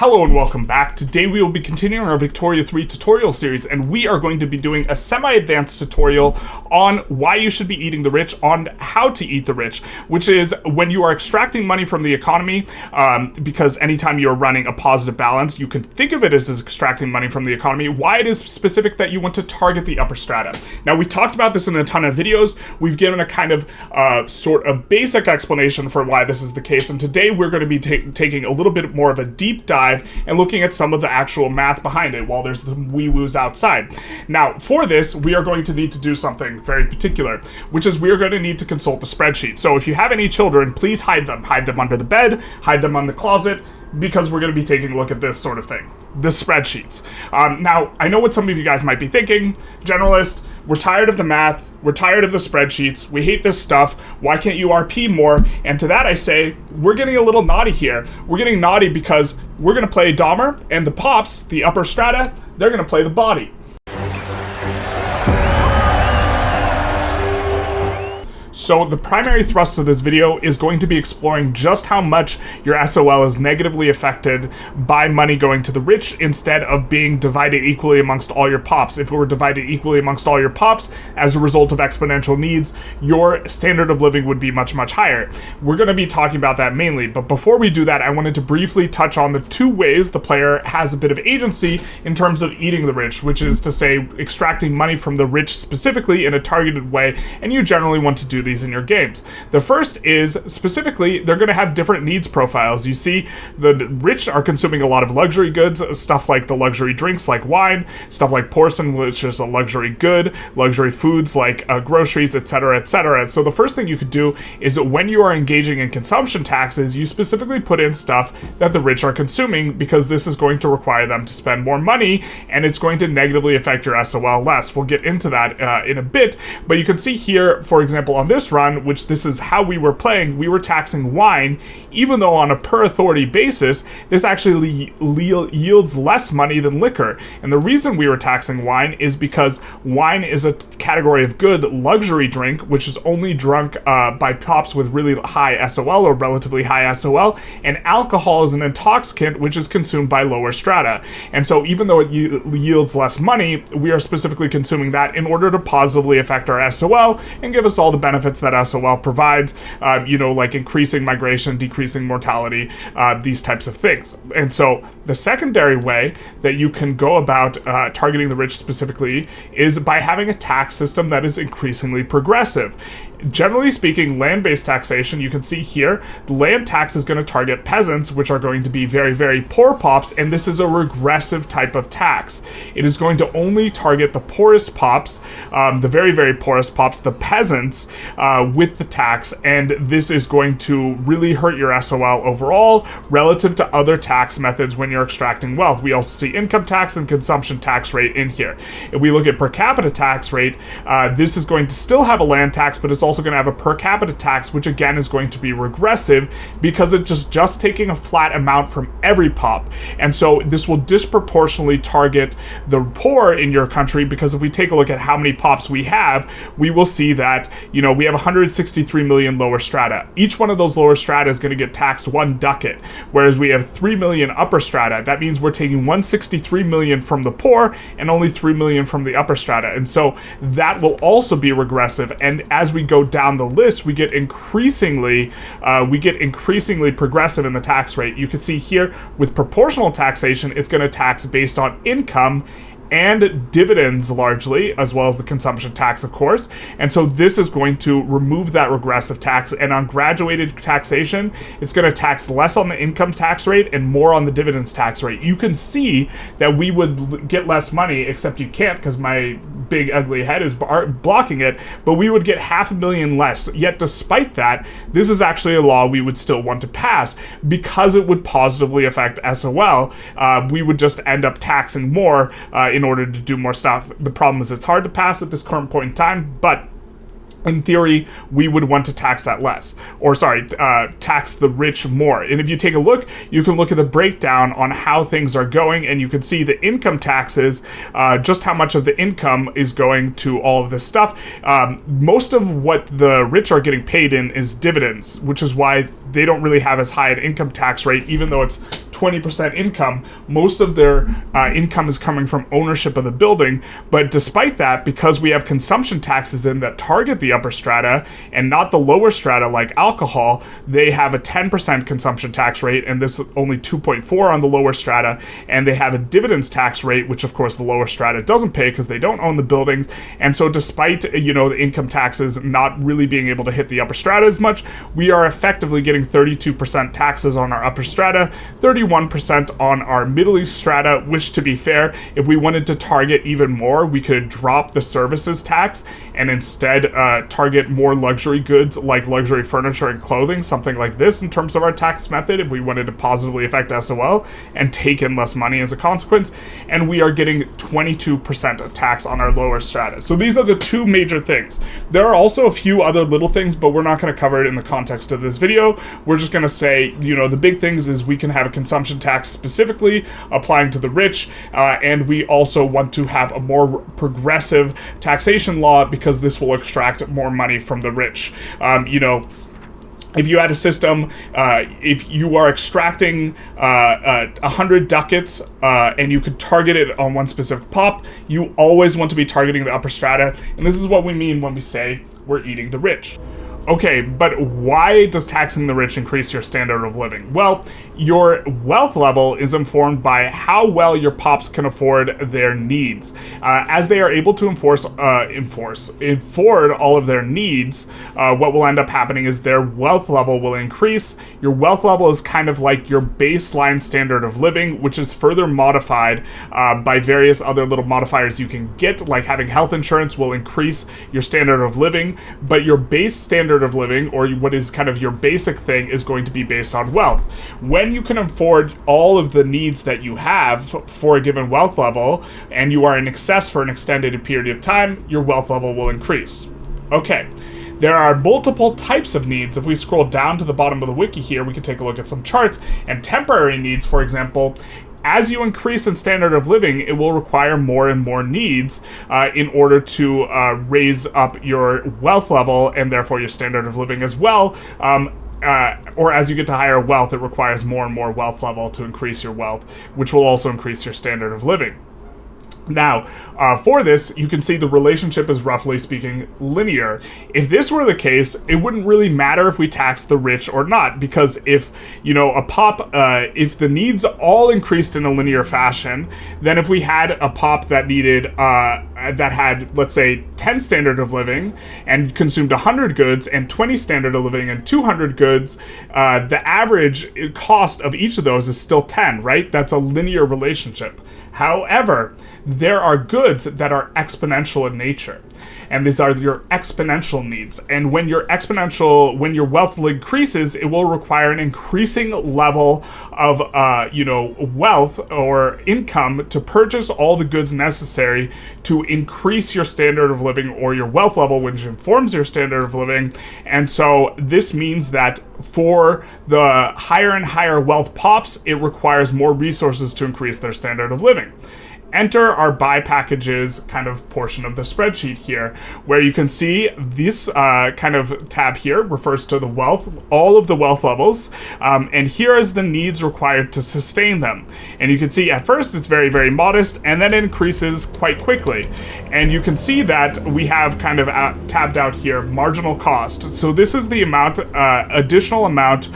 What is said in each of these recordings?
Hello and welcome back. Today we will be continuing our Victoria 3 tutorial series, and we are going to be doing a semi-advanced tutorial on why you should be eating the rich, on how to eat the rich, which is when you are extracting money from the economy, because anytime you're running a positive balance, you can think of it as extracting money from the economy, why it is specific that you want to target the upper strata. Now, we talked about this in a ton of videos. We've given a kind of sort of basic explanation for why this is the case, and today we're going to be taking a little bit more of a deep dive and looking at some of the actual math behind it while there's the wee-woos outside. Now, for this, we are going to need to do something very particular, which is we are going to need to consult the spreadsheet. So if you have any children, please hide them. Hide them under the bed, hide them on the closet, because we're going to be taking a look at this sort of thing. The spreadsheets. Now, I know what some of you guys might be thinking. Generalist, we're tired of the math. We're tired of the spreadsheets. We hate this stuff. Why can't you RP more? And to that I say, we're getting a little naughty here. We're getting naughty because we're going to play Dahmer, and the pops, the upper strata, they're going to play the body. So the primary thrust of this video is going to be exploring just how much your SOL is negatively affected by money going to the rich instead of being divided equally amongst all your pops. If it were divided equally amongst all your pops as a result of exponential needs, your standard of living would be much, much higher. We're going to be talking about that mainly, but before we do that, I wanted to briefly touch on the two ways the player has a bit of agency in terms of eating the rich, which is to say extracting money from the rich specifically in a targeted way, and you generally want to do these in your games. The first is specifically they're going to have different needs profiles. You see, the rich are consuming a lot of luxury goods, stuff like the luxury drinks like wine, stuff like porcelain, which is a luxury good, luxury foods like groceries, etc., etc. So the first thing you could do is when you are engaging in consumption taxes, you specifically put in stuff that the rich are consuming, because this is going to require them to spend more money and it's going to negatively affect your SOL less. We'll get into that in a bit, but you can see here, for example, on this run, which this is how we were playing, we were taxing wine, even though on a per authority basis, this actually yields less money than liquor. And the reason we were taxing wine is because wine is a category of good luxury drink, which is only drunk by pops with really high SOL or relatively high SOL, and alcohol is an intoxicant, which is consumed by lower strata. And so even though it yields less money, we are specifically consuming that in order to positively affect our SOL and give us all the benefits that SOL provides, like increasing migration, decreasing mortality, these types of things. And so the secondary way that you can go about targeting the rich specifically is by having a tax system that is increasingly progressive. Generally speaking, land-based taxation, you can see here, the land tax is going to target peasants, which are going to be very, very poor pops, and this is a regressive type of tax. It is going to only target the poorest pops, the very, very poorest pops, the peasants, with the tax, and this is going to really hurt your SOL overall relative to other tax methods when you're extracting wealth. We also see income tax and consumption tax rate in here. If we look at per capita tax rate, this is going to still have a land tax, but it's also going to have a per capita tax, which again is going to be regressive because it's just taking a flat amount from every pop. And so this will disproportionately target the poor in your country, because if we take a look at how many pops we have, we will see that, we have 163 million lower strata. Each one of those lower strata is going to get taxed one ducat, whereas we have 3 million upper strata. That means we're taking 163 million from the poor and only 3 million from the upper strata. And so that will also be regressive. And as we go down the list, we get increasingly progressive in the tax rate. You can see here with proportional taxation, it's going to tax based on income and dividends largely, as well as the consumption tax, of course. And so this is going to remove that regressive tax, and on graduated taxation, it's going to tax less on the income tax rate and more on the dividends tax rate. You can see that we would get less money, except you can't because my big ugly head is blocking it, but we would get 500,000 less. Yet despite that, this is actually a law we would still want to pass because it would positively affect SOL. We would just end up taxing more in order to do more stuff. The problem is it's hard to pass at this current point in time, but in theory, we would want to tax that less. Or tax the rich more. And if you take a look, you can look at the breakdown on how things are going, and you can see the income taxes, just how much of the income is going to all of this stuff. Most of what the rich are getting paid in is dividends, which is why they don't really have as high an income tax rate, even though it's 20% income, most of their income is coming from ownership of the building. But despite that, because we have consumption taxes in that target the upper strata and not the lower strata like alcohol, they have a 10% consumption tax rate, and this is only 2.4 on the lower strata, and they have a dividends tax rate, which of course the lower strata doesn't pay because they don't own the buildings. And so despite, you know, the income taxes not really being able to hit the upper strata as much, we are effectively getting 32% taxes on our upper strata, 31% on our middle strata, which, to be fair, if we wanted to target even more, we could drop the services tax and instead target more luxury goods like luxury furniture and clothing, something like this in terms of our tax method, if we wanted to positively affect SOL and take in less money as a consequence. And we are getting 22% tax on our lower strata. So these are the two major things. There are also a few other little things, but we're not going to cover it in the context of this video. We're just going to say, you know, the big things is we can have a consumption tax specifically applying to the rich, and we also want to have a more progressive taxation law because this will extract more money from the rich. You know, if you had a system, if you are extracting 100 ducats and you could target it on one specific pop, you always want to be targeting the upper strata. And this is what we mean when we say we're eating the rich. Okay, but why does taxing the rich increase your standard of living? Well, your wealth level is informed by how well your pops can afford their needs. As they are able to afford all of their needs, what will end up happening is their wealth level will increase. Your wealth level is kind of like your baseline standard of living, which is further modified by various other little modifiers you can get, like having health insurance will increase your standard of living, but your base standard of living, or what is kind of your basic thing, is going to be based on wealth. When you can afford all of the needs that you have for a given wealth level, and you are in excess for an extended period of time, your wealth level will increase. Okay. There are multiple types of needs. If we scroll down to the bottom of the wiki here, we can take a look at some charts. And temporary needs, for example, as you increase in standard of living, it will require more and more needs in order to raise up your wealth level and therefore your standard of living as well. Or as you get to higher wealth, it requires more and more wealth level to increase your wealth, which will also increase your standard of living. Now, for this, you can see the relationship is roughly speaking linear. If this were the case, it wouldn't really matter if we taxed the rich or not, because if, you know, if the needs all increased in a linear fashion, then if we had a pop that needed, that had, let's say, 10 standard of living and consumed 100 goods and 20 standard of living and 200 goods, the average cost of each of those is still 10, right? That's a linear relationship. However, there are goods that are exponential in nature, and these are your exponential needs. And when your wealth increases, it will require an increasing level of, wealth or income to purchase all the goods necessary to increase your standard of living or your wealth level, which informs your standard of living. And so this means that for the higher and higher wealth pops, it requires more resources to increase their standard of living. Enter our buy packages kind of portion of the spreadsheet here, where you can see this kind of tab here refers to the wealth, all of the wealth levels, and here is the needs required to sustain them. And you can see at first it's very, very modest, and then it increases quite quickly. And you can see that we have kind of tabbed out here marginal cost. So this is the amount, additional amount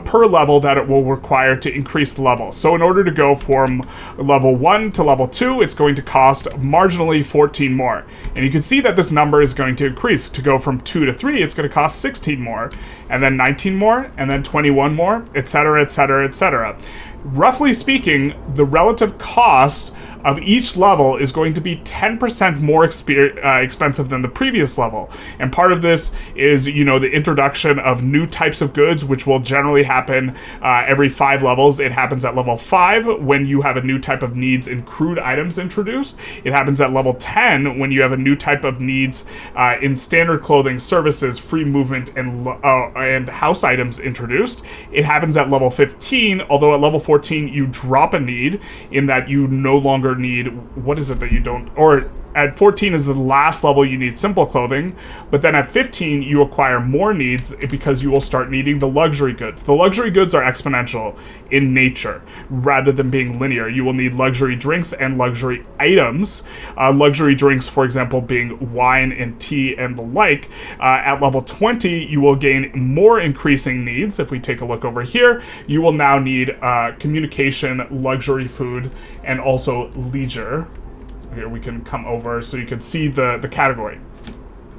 per level that it will require to increase the level. So in order to go from level 1 to level 2, it's going to cost marginally 14 more. And you can see that this number is going to increase. To go from 2 to 3, it's going to cost 16 more, and then 19 more, and then 21 more, etc., etc., etc. Roughly speaking, the relative cost of each level is going to be 10% more expensive than the previous level. And part of this is, the introduction of new types of goods, which will generally happen every 5 levels. It happens at level 5 when you have a new type of needs in crude items introduced. It happens at level 10 when you have a new type of needs in standard clothing, services, free movement, and house items introduced. It happens at level 15, although at level 14 you drop a need in that you no longer longer need, what is it that you don't, or at 14 is the last level you need simple clothing, but then at 15 you acquire more needs because you will start needing the luxury goods. The luxury goods are exponential in nature rather than being linear. You will need luxury drinks and luxury items. Luxury drinks, for example, being wine and tea and the like. At level 20, you will gain more increasing needs. If we take a look over here, you will now need communication, luxury food, and also leisure. Here we can come over so you can see the category.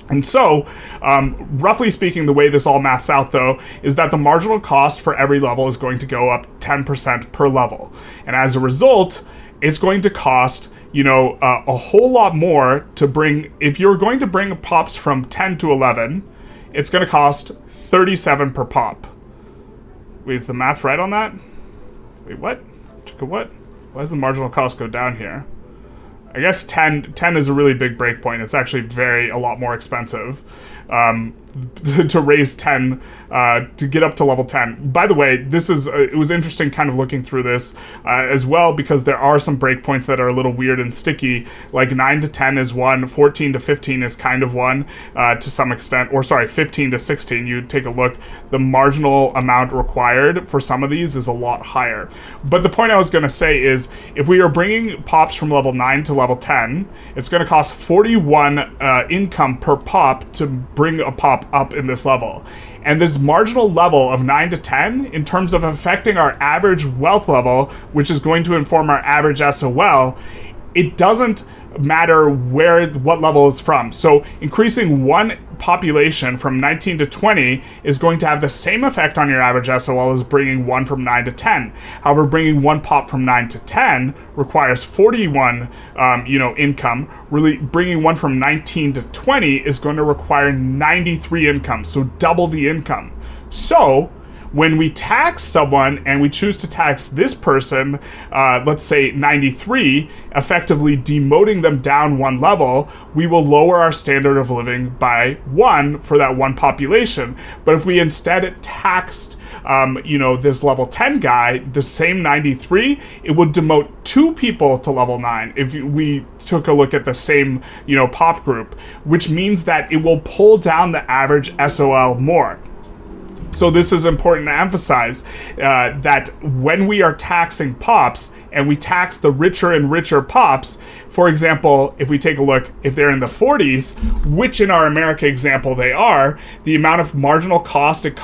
And so, roughly speaking, the way this all maths out, though, is that the marginal cost for every level is going to go up 10% per level. And as a result, it's going to cost, a whole lot more to bring. If you're going to bring pops from 10 to 11, it's going to cost 37 per pop. Wait, is the math right on that? Wait, what? What? Why does the marginal cost go down here? I guess 10 is a really big breakpoint. It's actually a lot more expensive to raise 10, to get up to level 10. By the way, it was interesting kind of looking through this as well, because there are some breakpoints that are a little weird and sticky. Like 9 to 10 is one, 14 to 15 is kind of one to some extent, or sorry, 15 to 16. You take a look, the marginal amount required for some of these is a lot higher. But the point I was going to say is, if we are bringing pops from level 9 to level 10, it's going to cost 41 income per pop to bring a pop up in this level. And this marginal level of 9 to 10, in terms of affecting our average wealth level, which is going to inform our average SOL, it doesn't matter what level is from. So increasing one population from 19 to 20 is going to have the same effect on your average SOL as bringing one from 9 to 10. However, bringing one pop from 9 to 10 requires 41 income. Really, bringing one from 19 to 20 is going to require 93 income, so double the income. So when we tax someone and we choose to tax this person, let's say 93, effectively demoting them down one level, we will lower our standard of living by 1 for that one population. But if we instead taxed this level 10 guy, the same 93, it would demote 2 people to level 9 if we took a look at the same, pop group, which means that it will pull down the average SOL more. So this is important to emphasize, that when we are taxing pops, and we tax the richer and richer pops, for example, if we take a look, if they're in the 40s, which in our America example they are, the amount of marginal cost it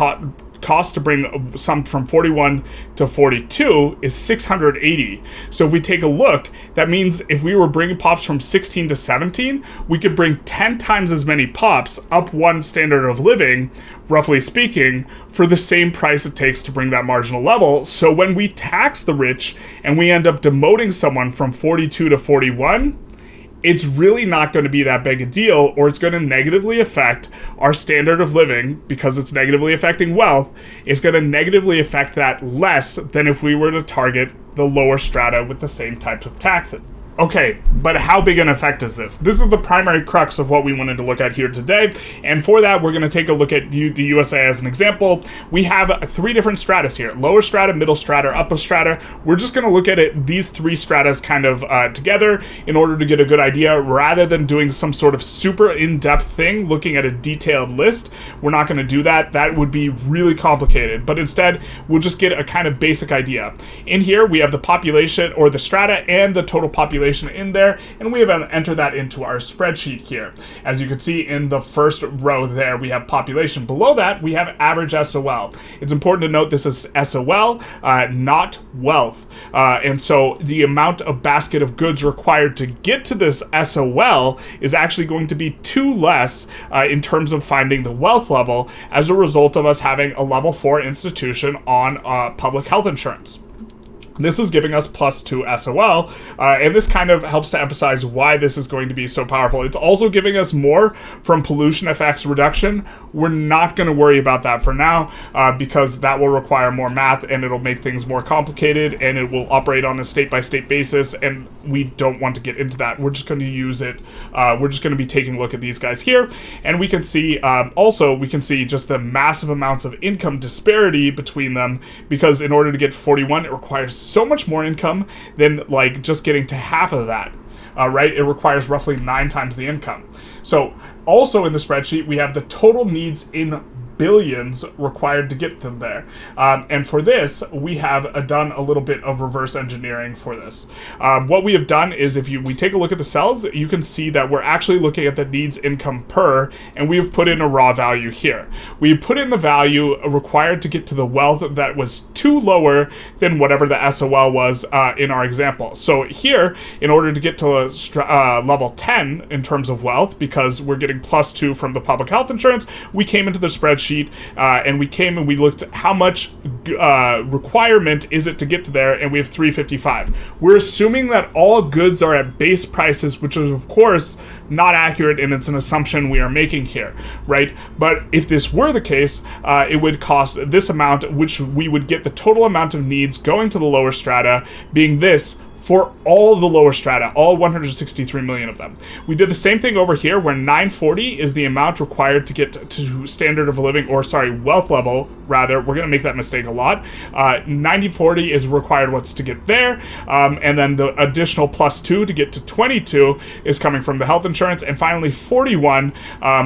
cost to bring some from 41 to 42 is 680. So if we take a look, that means if we were bringing pops from 16 to 17, we could bring 10 times as many pops up one standard of living, roughly speaking, for the same price it takes to bring that marginal level. So when we tax the rich and we end up demoting someone from 42 to 41, it's really not going to be that big a deal, or it's going to negatively affect our standard of living because it's negatively affecting wealth. It's going to negatively affect that less than if we were to target the lower strata with the same types of taxes. Okay, but how big an effect is this? This is the primary crux of what we wanted to look at here today, and for that, we're going to take a look at the USA as an example. We have 3 different stratas here: lower strata, middle strata, upper strata. We're just going to look at these 3 stratas kind of together in order to get a good idea, rather than doing some sort of super in-depth thing, looking at a detailed list. We're not going to do that. That would be really complicated, but instead, we'll just get a kind of basic idea. In here, we have the population, or the strata, and the total population in there, and we have entered that into our spreadsheet here. As you can see in the first row there, we have population. Below that, we have average SOL. It's important to note this is SOL, not wealth. And so the amount of basket of goods required to get to this SOL is actually going to be 2 less in terms of finding the wealth level as a result of us having a level 4 institution on public health insurance. This is giving us +2 SOL, and this kind of helps to emphasize why this is going to be so powerful. It's also giving us more from pollution effects reduction. We're not going to worry about that for now, because that will require more math, and it'll make things more complicated, and it will operate on a state-by-state basis, and we don't want to get into that. We're just going to use it. We're just going to be taking a look at these guys here, and we can see, we can see just the massive amounts of income disparity between them, because in order to get 41, it requires so much more income than like just getting to half of that. Right? It requires roughly 9 times the income. So also in the spreadsheet, we have the total needs in billions required to get them there. And for this, we have done a little bit of reverse engineering for this. What we have done is if we take a look at the cells, you can see that we're actually looking at the needs income per, and we've put in a raw value here. We put in the value required to get to the wealth that was too lower than whatever the SOL was in our example. So here, in order to get to level 10 in terms of wealth, because we're getting +2 from the public health insurance, we came into the spreadsheet and we looked at how much requirement is it to get to there, and we have 355. We're assuming that all goods are at base prices, which is of course not accurate, and it's an assumption we are making here, right? But if this were the case, it would cost this amount, which we would get the total amount of needs going to the lower strata being this for all the lower strata, all 163 million of them. We did the same thing over here, where 940 is the amount required to get to standard of living, or sorry, wealth level, rather. We're going to make that mistake a lot. 9040 is required what's to get there, and then the additional +2 to get to 22 is coming from the health insurance, and finally 41,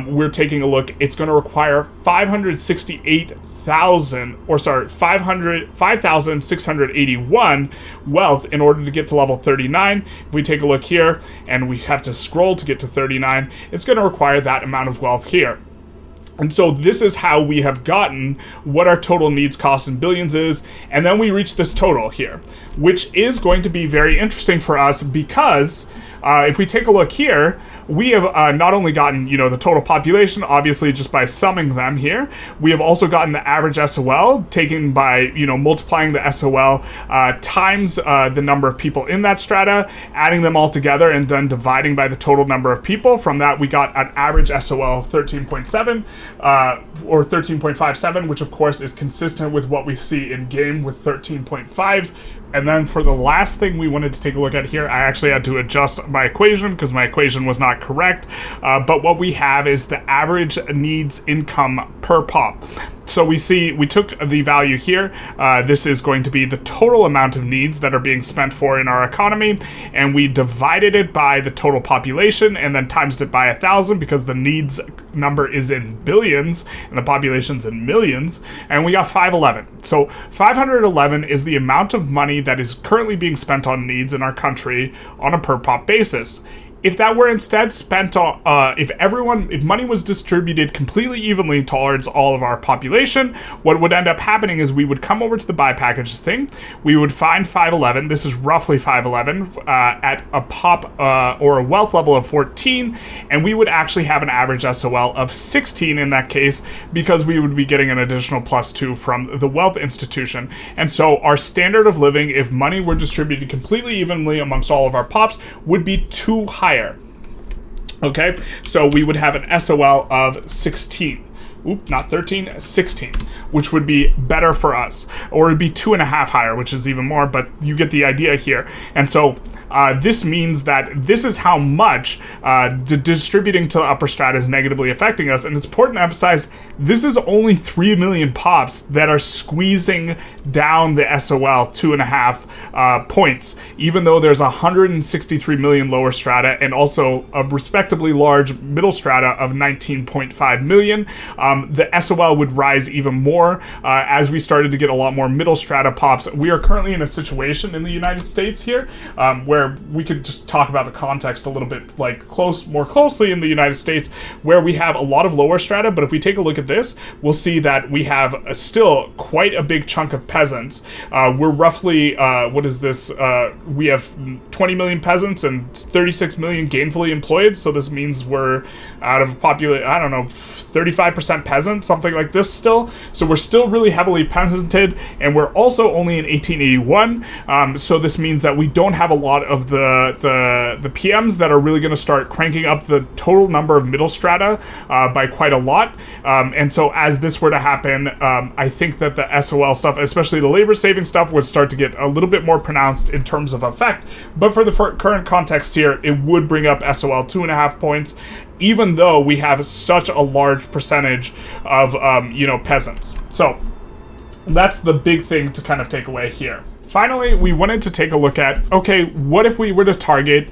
we're taking a look, it's going to require 5,681 wealth in order to get to level 39. If we take a look here, and we have to scroll to get to 39, it's going to require that amount of wealth here. And so this is how we have gotten what our total needs cost in billions is, and then we reach this total here, which is going to be very interesting for us because if we take a look here, we have not only gotten, the total population, obviously just by summing them here, we have also gotten the average SOL, taken by, multiplying the SOL times the number of people in that strata, adding them all together, and then dividing by the total number of people. From that, we got an average SOL of 13.7, or 13.57, which of course is consistent with what we see in game with 13.5. And then for the last thing we wanted to take a look at here, I actually had to adjust my equation because my equation was not correct. But what we have is the average needs income per pop. So we took the value here. This is going to be the total amount of needs that are being spent for in our economy, and we divided it by the total population and then times it by 1,000 because the needs number is in billions and the population's in millions, and we got 511. So 511 is the amount of money that is currently being spent on needs in our country on a per pop basis. If that were instead spent on, if money was distributed completely evenly towards all of our population, what would end up happening is we would come over to the buy packages thing, we would find 511, this is roughly 511, at a pop or a wealth level of 14, and we would actually have an average SOL of 16 in that case, because we would be getting an additional +2 from the wealth institution. And so our standard of living, if money were distributed completely evenly amongst all of our pops, would be too high. Okay, so we would have an SOL of 16. Oop, not 13, 16, which would be better for us. Or it'd be 2.5 higher, which is even more, but you get the idea here. And so this means that this is how much the distributing to the upper strata is negatively affecting us. And it's important to emphasize, this is only 3 million pops that are squeezing down the SOL 2.5 points, even though there's 163 million lower strata and also a respectably large middle strata of 19.5 million. The SOL would rise even more as we started to get a lot more middle strata pops. We are currently in a situation in the United States here where we could just talk about the context a little bit more closely in the United States, where we have a lot of lower strata. But if we take a look at this, we'll see that we have still quite a big chunk of peasants. We're roughly, we have 20 million peasants and 36 million gainfully employed. So this means we're out of a population, 35% peasant, something like this still. So we're still really heavily peasanted, and we're also only in 1881. So this means that we don't have a lot of the PMs that are really going to start cranking up the total number of middle strata by quite a lot. And so as this were to happen, I think that the SOL stuff, especially the labor saving stuff, would start to get a little bit more pronounced in terms of effect. But for the current context here, it would bring up SOL 2.5 points, even though we have such a large percentage of, peasants. So that's the big thing to kind of take away here. Finally, we wanted to take a look at, okay, what if we were to target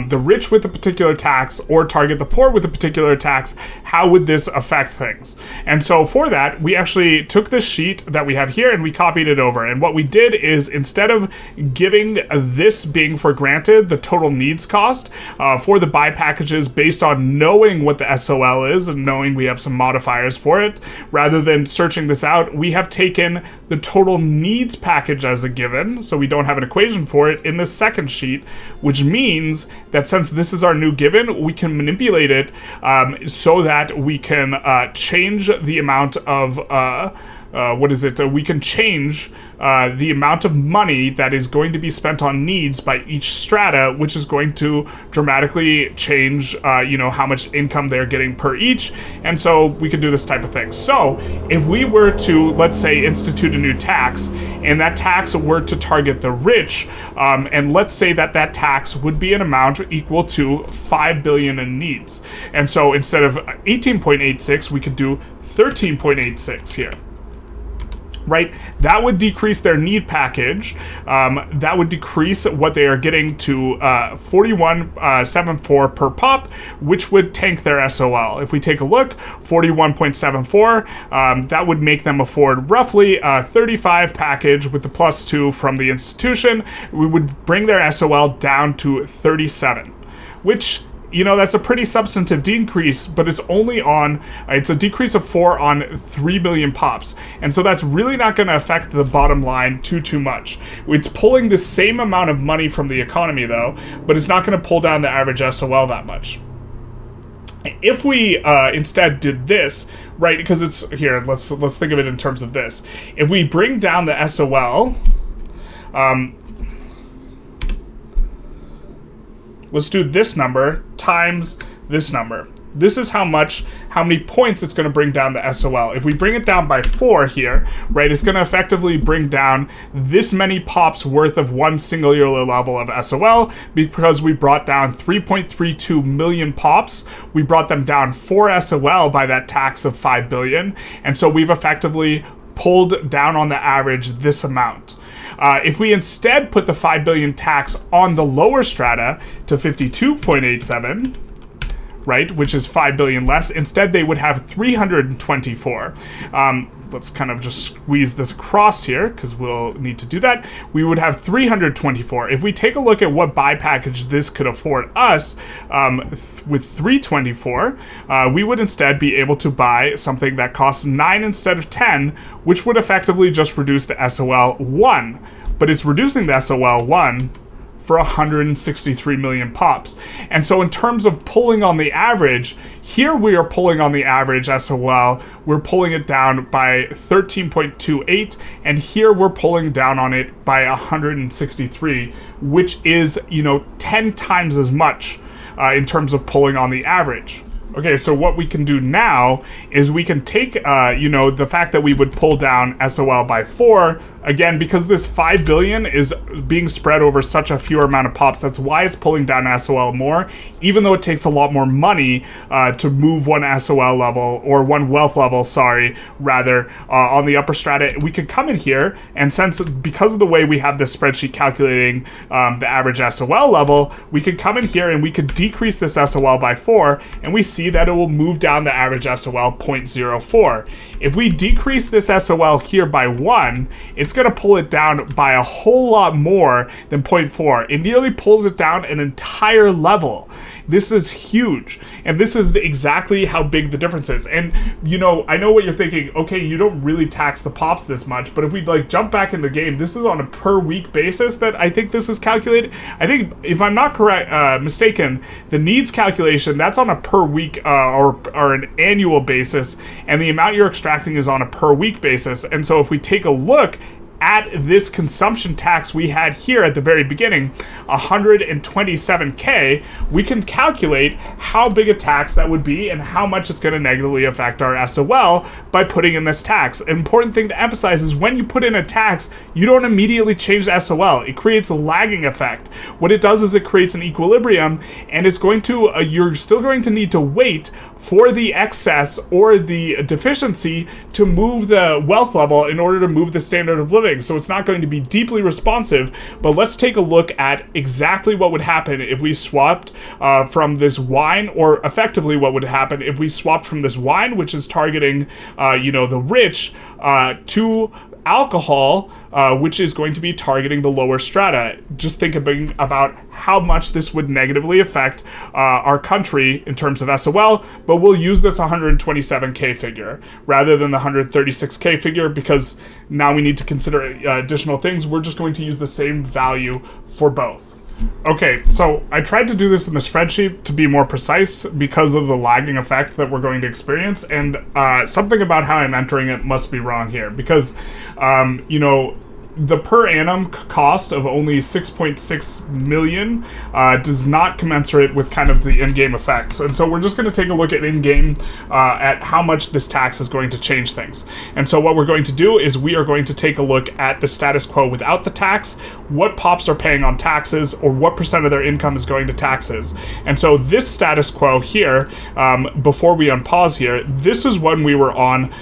the rich with a particular tax or target the poor with a particular tax? How would this affect things? And so for that, we actually took this sheet that we have here and we copied it over. And what we did is, instead of giving this being for granted, the total needs cost for the buy packages based on knowing what the SOL is and knowing we have some modifiers for it, rather than searching this out, we have taken the total needs package as a given. So we don't have an equation for it in the second sheet, which means that since this is our new given, we can manipulate it so that we can change the amount of we can change the amount of money that is going to be spent on needs by each strata, which is going to dramatically change, how much income they're getting per each. And so we could do this type of thing. So if we were to, let's say, institute a new tax, and that tax were to target the rich, and let's say that tax would be an amount equal to 5 billion in needs. And so instead of 18.86, we could do 13.86 here. Right, that would decrease their need package. That would decrease what they are getting to 41.74 per pop, which would tank their SOL. If we take a look, 41.74, that would make them afford roughly a 35 package with the +2 from the institution. We would bring their SOL down to 37, which, that's a pretty substantive decrease, but it's only it's a decrease of 4 on 3 billion pops. And so that's really not going to affect the bottom line too much. It's pulling the same amount of money from the economy, though, but it's not going to pull down the average SOL that much. If we instead did this, right, because it's here, let's think of it in terms of this. If we bring down the SOL, let's do this number times this number. This is how many points it's going to bring down the SOL. If we bring it down by 4 here, right, it's going to effectively bring down this many pops worth of one singular level of SOL, because we brought down 3.32 million pops. We brought them down 4 SOL by that tax of 5 billion. And so we've effectively pulled down on the average this amount. If we instead put the 5 billion tax on the lower strata to 52.87, right, which is 5 billion less, instead they would have 324. Let's kind of just squeeze this across here, because we'll need to do that. We would have 324. If we take a look at what buy package this could afford us, with 324, we would instead be able to buy something that costs 9 instead of 10, which would effectively just reduce the SOL 1. But it's reducing the SOL 1 for 163 million pops. And so in terms of pulling on the average, here we are pulling on the average SOL, we're pulling it down by 13.28, and here we're pulling down on it by 163, which is, 10 times as much in terms of pulling on the average. Okay, so what we can do now is we can take, the fact that we would pull down SOL by 4, again, because this 5 billion is being spread over such a fewer amount of pops, that's why it's pulling down SOL more, even though it takes a lot more money to move one SOL level, or one wealth level, on the upper strata. We could come in here, and because of the way we have this spreadsheet calculating the average SOL level, we could come in here and we could decrease this SOL by 4, and we see that it will move down the average SOL 0.04. If we decrease this SOL here by 1, it's going to pull it down by a whole lot more than 0.4. It nearly pulls it down an entire level. This is huge, and this is exactly how big the difference is. And I know what you're thinking. Okay, you don't really tax the pops this much, but if we jump back in the game, this is on a per week basis that I think this is calculated. I think, if I'm not mistaken, the needs calculation, that's on a per week or an annual basis, and the amount you're extracting is on a per week basis. And so if we take a look at this consumption tax we had here at the very beginning, 127K, we can calculate how big a tax that would be and how much it's going to negatively affect our SOL by putting in this tax. An important thing to emphasize is when you put in a tax, you don't immediately change the SOL. It creates a lagging effect. What it does is it creates an equilibrium, and it's going to, you're still going to need to wait for the excess or the deficiency to move the wealth level in order to move the standard of living. So it's not going to be deeply responsive, but let's take a look at exactly what would happen if we swapped from this wine, or effectively what would happen if we swapped from this wine, which is targeting, the rich, to alcohol, which is going to be targeting the lower strata. Just think about how much this would negatively affect our country in terms of SOL, but we'll use this 127k figure rather than the 136k figure, because now we need to consider additional things. We're just going to use the same value for both. Okay, so I tried to do this in the spreadsheet to be more precise because of the lagging effect that we're going to experience, and something about how I'm entering it must be wrong here, because, the per annum cost of only 6.6 million does not commensurate with kind of the in-game effects. And so we're just going to take a look at in-game at how much this tax is going to change things. And so what we're going to do is we are going to take a look at the status quo without the tax, what pops are paying on taxes, or what percent of their income is going to taxes. And so this status quo here, before we unpause here, this is when we were on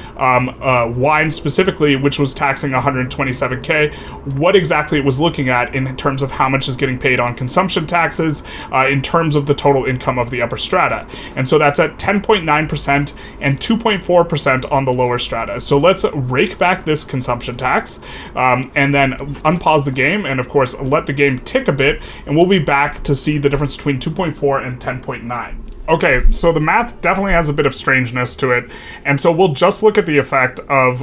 wine specifically, which was taxing 127k. What exactly it was looking at in terms of how much is getting paid on consumption taxes in terms of the total income of the upper strata. And so that's at 10.9% and 2.4% on the lower strata. So let's rake back this consumption tax and then unpause the game, and of course let the game tick a bit, and we'll be back to see the difference between 2.4 and 10.9. Okay, so the math definitely has a bit of strangeness to it, and so we'll just look at the effect of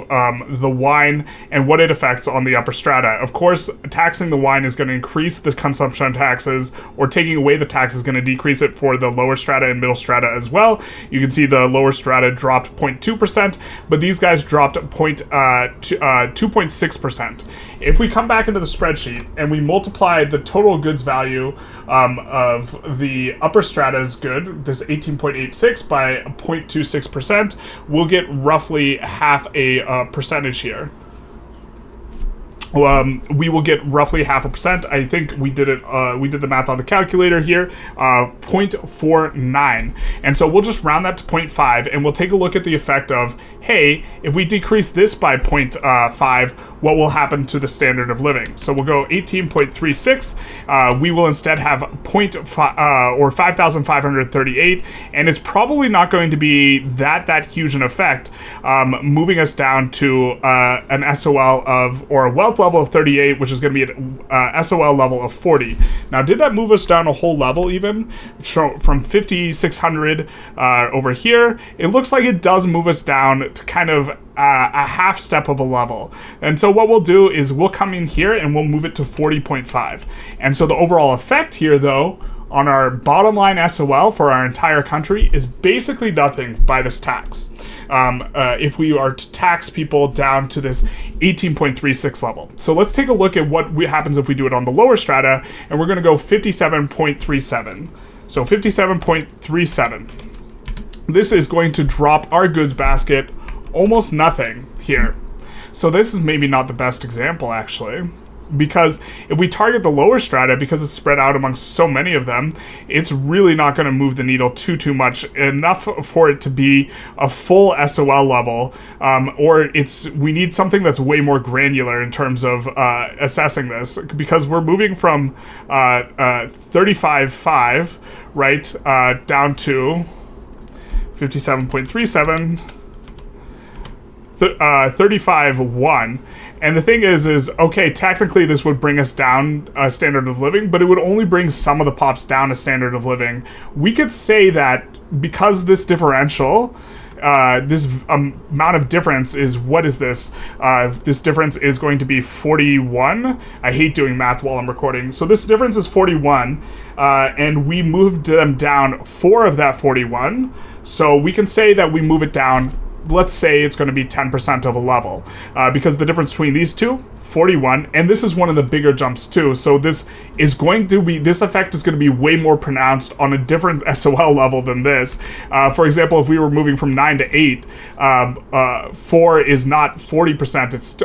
the wine and what it affects on the upper strata. Of course, taxing the wine is going to increase the consumption taxes, or taking away the tax is going to decrease it for the lower strata and middle strata as well. You can see the lower strata dropped 0.2%, but these guys dropped 2.6%. If we come back into the spreadsheet and we multiply the total goods value of the upper strata's good, this 18.86 by 0.26%, we'll get roughly half a percentage here. We will get roughly 0.5%. I think we did it. We did the math on the calculator here. 0.49, and so we'll just round that to 0.5, and we'll take a look at the effect of, hey, if we decrease this by 0.5, what will happen to the standard of living? So we'll go 18.36. We will instead have 5,538, and it's probably not going to be that huge an effect, moving us down to an SOL of, or a wealth level of 38, which is going to be an SOL level of 40. Now, did that move us down a whole level even? So from 5,600 over here, it looks like it does move us down to kind of a half step of a level. And so what we'll do is we'll come in here and we'll move it to 40.5. And so the overall effect here, though, on our bottom line SOL for our entire country is basically nothing by this tax. If we are to tax people down to this 18.36 level. So let's take a look at what happens if we do it on the lower strata, and we're going to go 57.37. So 57.37. This is going to drop our goods basket almost nothing here. So this is maybe not the best example, actually, because if we target the lower strata, because it's spread out amongst so many of them, it's really not going to move the needle too much, enough for it to be a full SOL level, or we need something that's way more granular in terms of assessing this, because we're moving from 35.5, right, down to 57.37, 35.1. And the thing is okay, technically this would bring us down a standard of living, but it would only bring some of the pops down a standard of living. We could say that because this differential, this amount of difference is, what is this? This difference is going to be 41. I hate doing math while I'm recording. So this difference is 41, and we moved them down 4 of that 41. So we can say that we move it down let's say it's going to be 10% of a level, because the difference between these two, 41, and this is one of the bigger jumps too. So this effect is going to be way more pronounced on a different SOL level than this. For example, if we were moving from 9 to 8, 4 is not 40%, it's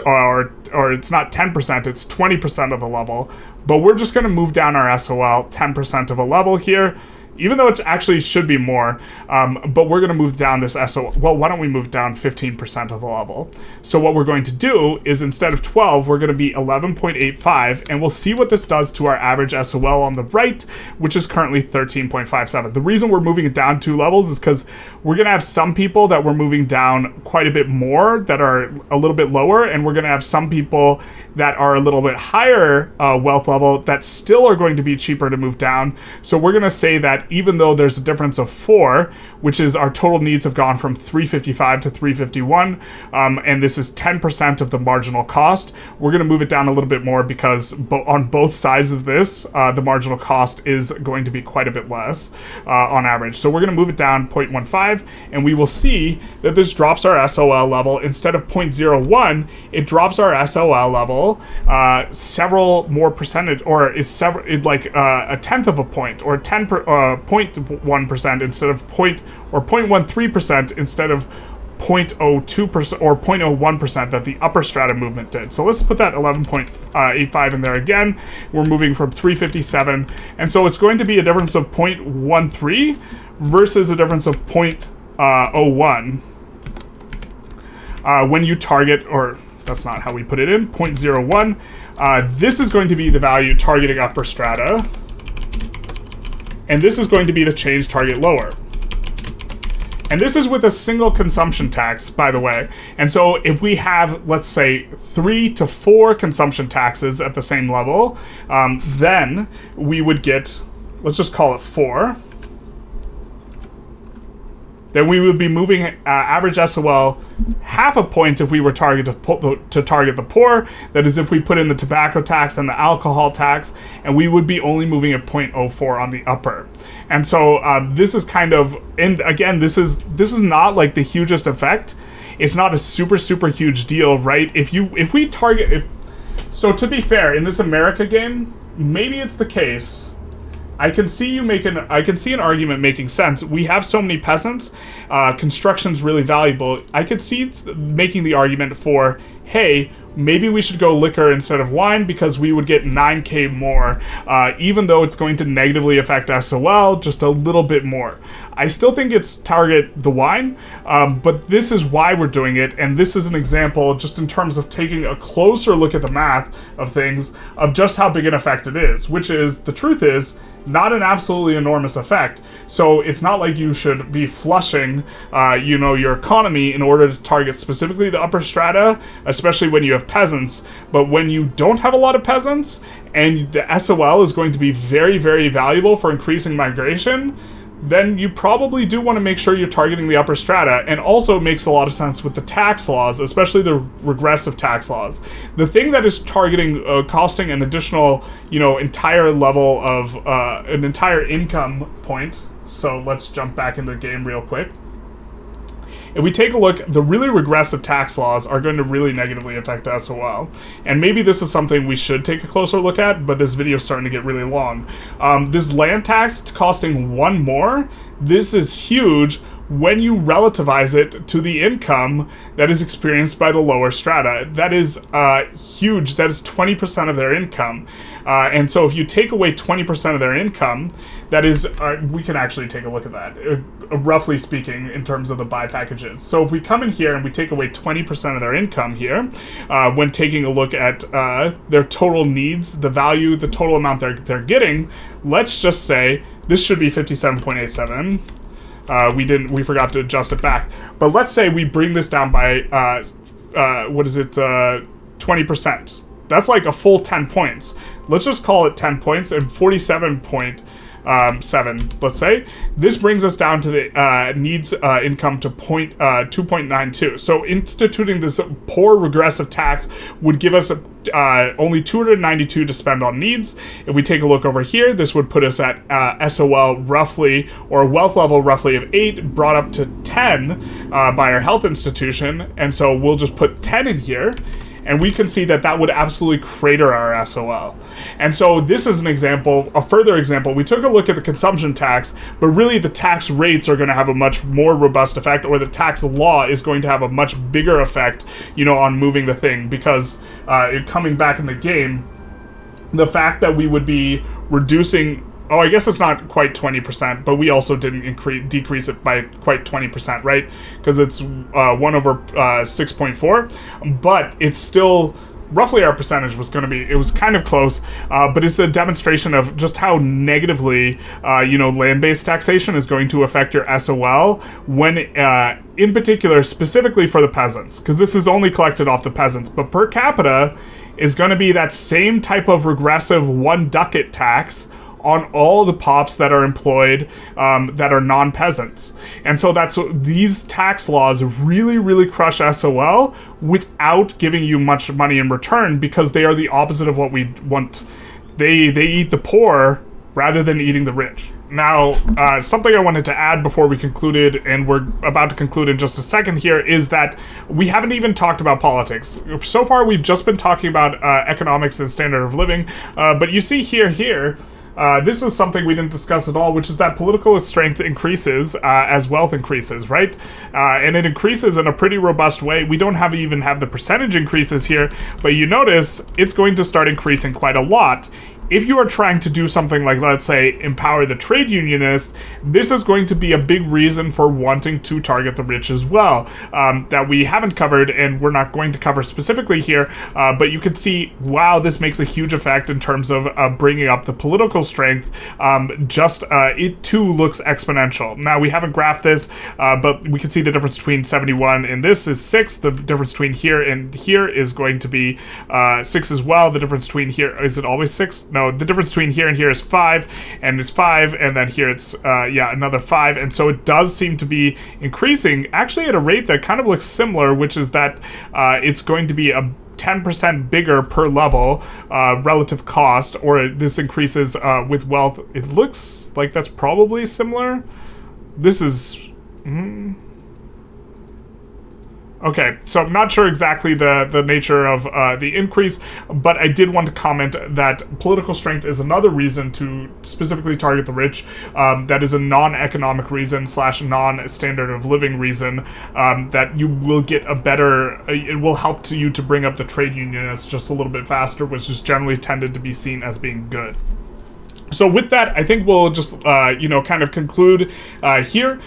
not 10%, it's 20% of the level. But we're just going to move down our SOL 10% of a level here, even though it actually should be more, but we're going to move down this SOL. Well, why don't we move down 15% of the level? So what we're going to do is, instead of 12, we're going to be 11.85, and we'll see what this does to our average SOL on the right, which is currently 13.57. The reason we're moving it down 2 levels is because we're going to have some people that we're moving down quite a bit more that are a little bit lower, and we're going to have some people that are a little bit higher wealth level that still are going to be cheaper to move down. So we're going to say that even though there's a difference of 4, which is our total needs have gone from 355 to 351, and this is 10% of the marginal cost, we're going to move it down a little bit more because on both sides of this, the marginal cost is going to be quite a bit less on average. So we're going to move it down 0.15, and we will see that this drops our SOL level. Instead of 0.01, it drops our SOL level several more percentage, or a tenth of a point, or 0.1% instead of 0.13% instead of 0.02% or 0.01% that the upper strata movement did. So let's put that 11.85 in there again. We're moving from 357, and so it's going to be a difference of 0.13 versus a difference of 0.01 when you target, or that's not how we put it in, 0.01. This is going to be the value targeting upper strata, and this is going to be the change target lower. And this is with a single consumption tax, by the way. And so if we have, let's say, 3 to 4 consumption taxes at the same level, then we would get, let's just call it 4. Then we would be moving average SOL half a point if we were to target the poor. That is, if we put in the tobacco tax and the alcohol tax, and we would be only moving at 0.04 on the upper. And so this is kind of, and again, this is not like the hugest effect. It's not a super huge deal, right? So to be fair, in this America game, maybe it's the case. I can see an argument making sense. We have so many peasants. Construction's really valuable. I could see making the argument for, hey, maybe we should go liquor instead of wine because we would get 9K more, even though it's going to negatively affect SOL just a little bit more. I still think it's target the wine, but this is why we're doing it, and this is an example just in terms of taking a closer look at the math of things, of just how big an effect it is, which is, the truth is, not an absolutely enormous effect. So it's not like you should be flushing, your economy in order to target specifically the upper strata, especially when you have peasants. But when you don't have a lot of peasants, and the SOL is going to be very, very valuable for increasing migration, then you probably do want to make sure you're targeting the upper strata. And also it makes a lot of sense with the tax laws, especially the regressive tax laws. The thing that is targeting, costing an additional, entire level of, an entire income point. So let's jump back into the game real quick. If we take a look, the really regressive tax laws are going to really negatively affect SOL. And maybe this is something we should take a closer look at, but this video is starting to get really long. This land tax costing 1 more, this is huge when you relativize it to the income that is experienced by the lower strata. That is huge. That is 20% of their income. And so if you take away 20% of their income, that is, we can actually take a look at that, roughly speaking, in terms of the buy packages. So if we come in here and we take away 20% of their income here, when taking a look at their total needs, the value, the total amount they're getting, let's just say this should be 57.87. We forgot to adjust it back. But let's say we bring this down by, 20%. That's like a full 10 points. Let's just call it 10 points, and 47 point 7, let's say. This brings us down to the needs income to 2.92. So instituting this poor regressive tax would give us only 292 to spend on needs. If we take a look over here, this would put us at SOL roughly, or a wealth level roughly of 8, brought up to 10 by our health institution. And so we'll just put 10 in here, and we can see that that would absolutely crater our SOL. And so this is an example, a further example. We took a look at the consumption tax, but really the tax rates are going to have a much more robust effect, or the tax law is going to have a much bigger effect, you know, on moving the thing, because coming back in the game, the fact that we would be reducing, oh, I guess it's not quite 20%, but we also didn't decrease it by quite 20%, right? Because it's 1 over 6.4, but it's still roughly our percentage was going to be, it was kind of close, but it's a demonstration of just how negatively, you know, land-based taxation is going to affect your SOL when, in particular, specifically for the peasants, because this is only collected off the peasants, but per capita is going to be that same type of regressive 1 ducat tax on all the pops that are employed that are non-peasants. And so these tax laws really, really crush SOL without giving you much money in return, because they are the opposite of what we want. They eat the poor rather than eating the rich. Now, something I wanted to add before we concluded, and we're about to conclude in just a second here, is that we haven't even talked about politics. So far, we've just been talking about economics and standard of living, but you see here, this is something we didn't discuss at all, which is that political strength increases as wealth increases, right? And it increases in a pretty robust way. We don't even have the percentage increases here, but you notice it's going to start increasing quite a lot. If you are trying to do something like, let's say, empower the trade unionist, this is going to be a big reason for wanting to target the rich as well, that we haven't covered and we're not going to cover specifically here, but you can see, wow, this makes a huge effect in terms of bringing up the political strength. It too looks exponential. Now, we haven't graphed this, but we can see the difference between 71 and this is 6. The difference between here and here is going to be 6 as well. The difference between here, is it always 6? No, the difference between here and here is 5, and it's 5, and then here it's, another 5, and so it does seem to be increasing, actually at a rate that kind of looks similar, which is that it's going to be a 10% bigger per level relative cost, or this increases with wealth. It looks like that's probably similar. This is... Okay, so I'm not sure exactly the nature of the increase, but I did want to comment that political strength is another reason to specifically target the rich. That is a non-economic reason / non-standard of living reason, that you will get a better, it will help you to bring up the trade unionists just a little bit faster, which is generally tended to be seen as being good. So with that, I think we'll just, kind of conclude here.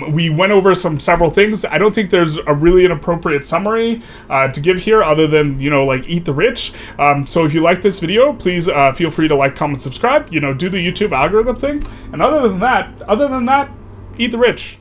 We went over several things. I don't think there's an appropriate summary to give here other than, eat the rich. So if you like this video, please feel free to like, comment, subscribe, do the YouTube algorithm thing. And other than that, eat the rich.